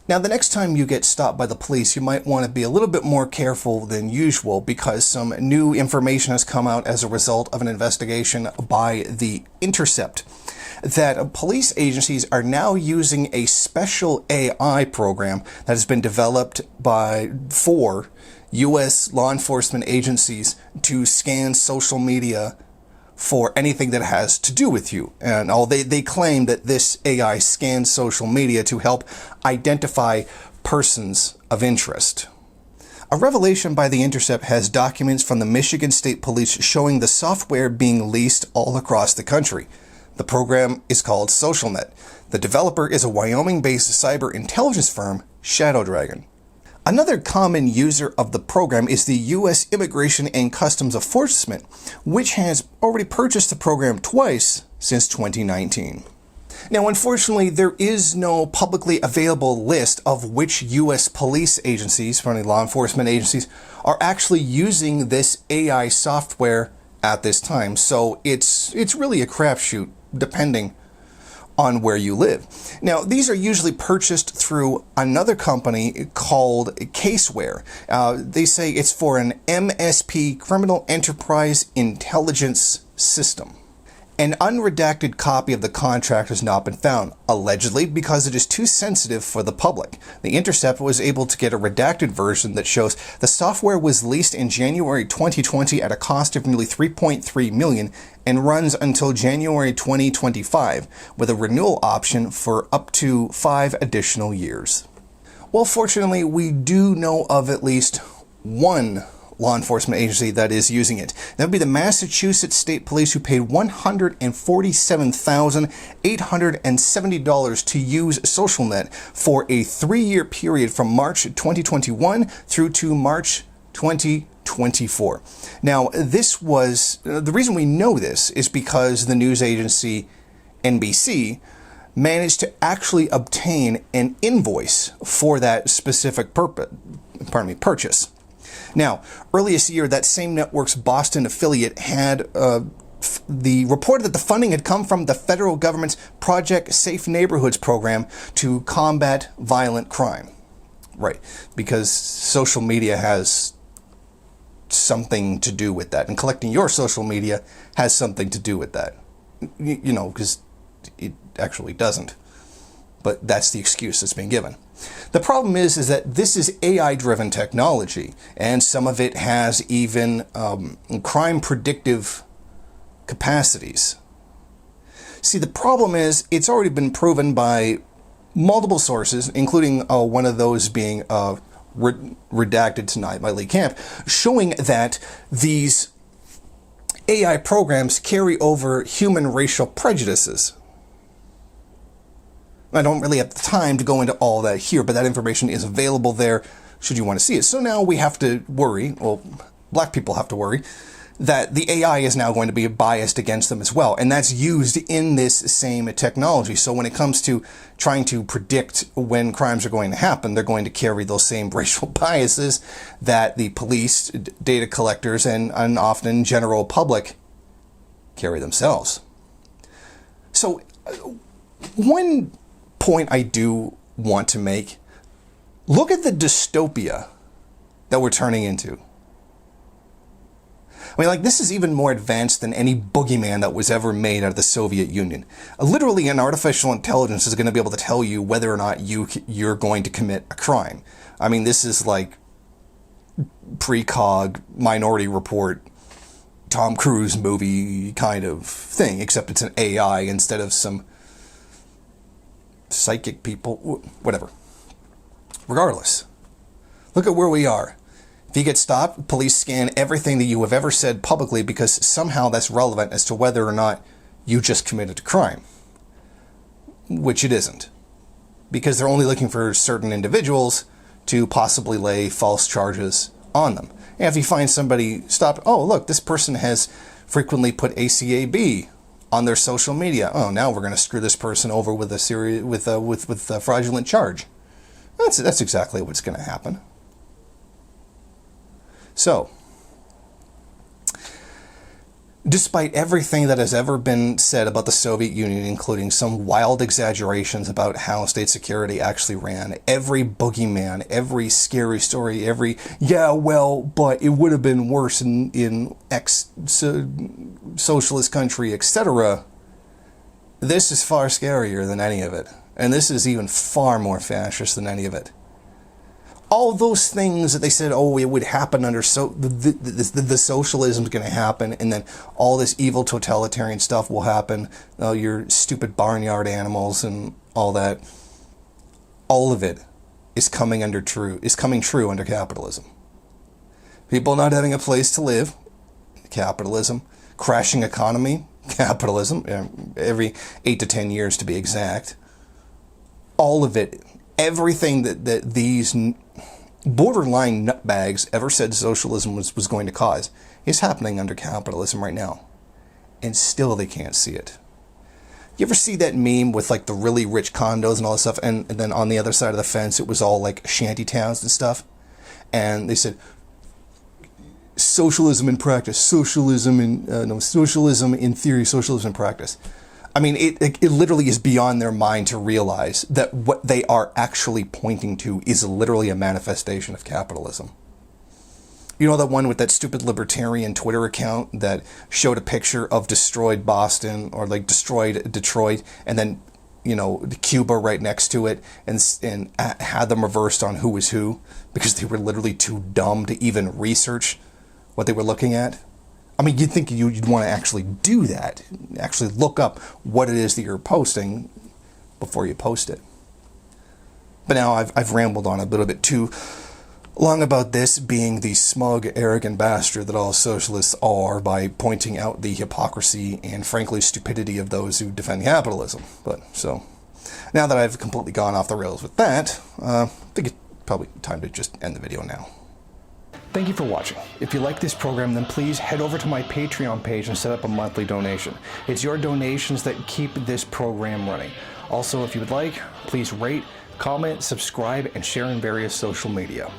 Now, the next time you get stopped by the police, you might want to be a little bit more careful than usual because some new information has come out as a result of an investigation by The Intercept that police agencies are now using a special AI program that has been developed for U.S. law enforcement agencies to scan social media for anything that has to do with you. And they claim that this AI scans social media to help identify persons of interest. A revelation by The Intercept has documents from the Michigan State Police showing the software being leased all across the country. The program is called SocialNet. The developer is a Wyoming-based cyber intelligence firm, Shadow Dragon. Another common user of the program is the U.S. Immigration and Customs Enforcement, which has already purchased the program twice since 2019. Now, unfortunately, there is no publicly available list of which U.S. police agencies, law enforcement agencies, are actually using this AI software at this time. So it's really a crapshoot, depending on where you live. Now, these are usually purchased through another company called Caseware. They say it's for an MSP, Criminal Enterprise Intelligence System. An unredacted copy of the contract has not been found, allegedly because it is too sensitive for the public. The Intercept was able to get a redacted version that shows the software was leased in January 2020 at a cost of nearly $3.3 million and runs until January 2025, with a renewal option for up to 5 additional years. Well, fortunately, we do know of at least one law enforcement agency that is using it. That would be the Massachusetts State Police, who paid $147,870 to use SocialNet for a 3-year period from March 2021 through to March 2024. Now, this was, the reason we know this is because the news agency NBC managed to actually obtain an invoice for that specific purchase. Now, earlier this year, that same network's Boston affiliate had the report that the funding had come from the federal government's Project Safe Neighborhoods program to combat violent crime. Right, because social media has something to do with that, and collecting your social media has something to do with that. You know, because it actually doesn't. But that's the excuse that's being given. The problem is that this is AI-driven technology, and some of it has even crime predictive capacities. See, the problem is it's already been proven by multiple sources, including one of those being redacted tonight by Lee Camp, showing that these AI programs carry over human racial prejudices. I don't really have the time to go into all that here, but that information is available there should you want to see it. So now we have to worry, well, black people have to worry, that the AI is now going to be biased against them as well. And that's used in this same technology. So when it comes to trying to predict when crimes are going to happen, they're going to carry those same racial biases that the police, data collectors, and often general public carry themselves. So one point I do want to make, look at the dystopia that we're turning into. I mean, like, this is even more advanced than any boogeyman that was ever made out of the Soviet Union. Literally, an artificial intelligence is going to be able to tell you whether or not you're going to commit a crime. I mean, this is like precog, Minority Report, Tom Cruise movie kind of thing, except it's an AI instead of some psychic people, whatever. Regardless, look at where we are. If you get stopped, police scan everything that you have ever said publicly because somehow that's relevant as to whether or not you just committed a crime. Which it isn't. Because they're only looking for certain individuals to possibly lay false charges on them. And if you find somebody stopped, oh look, this person has frequently put ACAB on their social media. Oh, now we're going to screw this person over with a fraudulent charge. That's exactly what's going to happen. Despite everything that has ever been said about the Soviet Union, including some wild exaggerations about how state security actually ran, every boogeyman, every scary story, yeah, well, but it would have been worse in X socialist country, etc., this is far scarier than any of it. And this is even far more fascist than any of it. All those things that they said, oh, it would happen under the socialism's going to happen, and then all this evil totalitarian stuff will happen. Oh, your stupid barnyard animals and all that. All of it is coming true under capitalism. People not having a place to live, capitalism. Crashing economy, capitalism. Every 8 to 10 years to be exact. All of it. Everything that these borderline nutbags ever said socialism was going to cause is happening under capitalism right now. And still they can't see it. You ever see that meme with like the really rich condos and all this stuff, and then on the other side of the fence it was all like shanty towns and stuff? And they said, socialism in practice, socialism in theory, socialism in practice. I mean, it literally is beyond their mind to realize that what they are actually pointing to is literally a manifestation of capitalism. You know that one with that stupid libertarian Twitter account that showed a picture of destroyed Boston or like destroyed Detroit, and then, you know, Cuba right next to it, and had them reversed on who was who because they were literally too dumb to even research what they were looking at? I mean, you'd think you'd want to actually do that, actually look up what it is that you're posting before you post it. But now I've rambled on a little bit too long about this being the smug, arrogant bastard that all socialists are by pointing out the hypocrisy and, frankly, stupidity of those who defend capitalism. But so, now that I've completely gone off the rails with that, I think it's probably time to just end the video now. Thank you for watching. If you like this program, then please head over to my Patreon page and set up a monthly donation. It's your donations that keep this program running. Also, if you would like, please rate, comment, subscribe, and share in various social media.